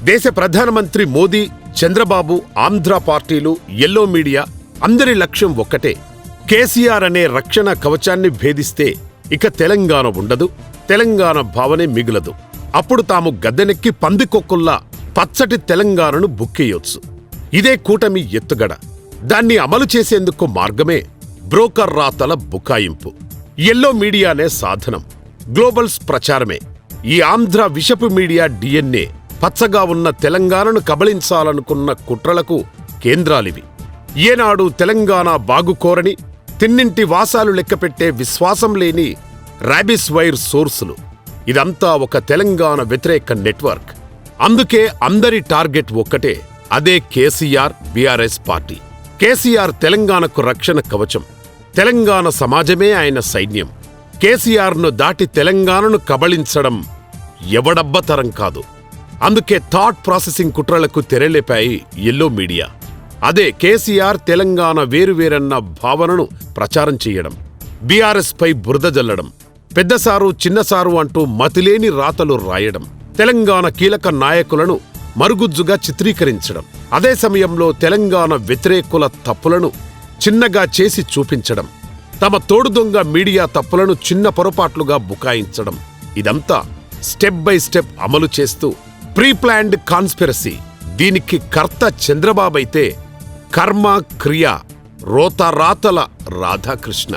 దేశ ప్రధానమంత్రి మోదీ, చంద్రబాబు, ఆంధ్ర పార్టీలు, ఎల్లో మీడియా అందరి లక్ష్యం ఒక్కటే. కేసీఆర్ అనే రక్షణ కవచాన్ని భేదిస్తే ఇక తెలంగాణ ఉండదు, తెలంగాణ భావనే మిగులదు. అప్పుడు తాము గద్దెనెక్కి పందికొక్కుల్లా పచ్చటి తెలంగాణను బుక్కేయొచ్చు. ఇదే కూటమి ఎత్తుగడ. దాన్ని అమలు చేసేందుకు మార్గమే బ్రోకర్ రాతల బుకాయింపు. ఎల్లో మీడియానే సాధనం, గ్లోబల్స్ ప్రచారమే. ఈ ఆంధ్ర విషపు మీడియా డిఎన్ఏ. పచ్చగా ఉన్న తెలంగాణను కబళించాలనుకున్న కుట్రలకు కేంద్రాలివి. ఏనాడు తెలంగాణ బాగుకోరని, తిన్నింటి వాసాలు లెక్కపెట్టే విశ్వాసం లేని ర్యాబిస్ వైర్ సోర్సులు. ఇదంతా ఒక తెలంగాణ వ్యతిరేక నెట్వర్క్. అందుకే అందరి టార్గెట్ ఒక్కటే, అదే కేసీఆర్, బీఆర్ఎస్ పార్టీ. కేసీఆర్ తెలంగాణకు రక్షణ కవచం, తెలంగాణ సమాజమే ఆయన సైన్యం. కేసీఆర్ను దాటి తెలంగాణను కబళించడం ఎవడబ్బతరం కాదు. అందుకే థాట్ ప్రాసెసింగ్ కుట్రలకు తెరలేపాయి ఎల్లో మీడియా. అదే కేసీఆర్ తెలంగాణ వేరువేరన్న భావనను ప్రచారం చేయడం, బీఆర్ఎస్ పై బురద జల్లడం, పెద్దసారు చిన్నసారు అంటూ మతిలేని రాతలు రాయడం, తెలంగాణ కీలక నాయకులను మరుగుజ్జుగా చిత్రీకరించడం, అదే సమయంలో తెలంగాణ వ్యతిరేకుల తప్పులను చిన్నగా చేసి చూపించడం, తమ తోడుదొంగ మీడియా తప్పులను చిన్న పొరపాట్లుగా బుకాయించడం. ఇదంతా స్టెప్ బై స్టెప్ అమలు చేస్తూ ప్రీప్లాన్డ్ కాన్స్పిరసీ. దీనికి కర్త చంద్రబాబైతే కర్మ క్రియ రోతరాతల రాధాకృష్ణ.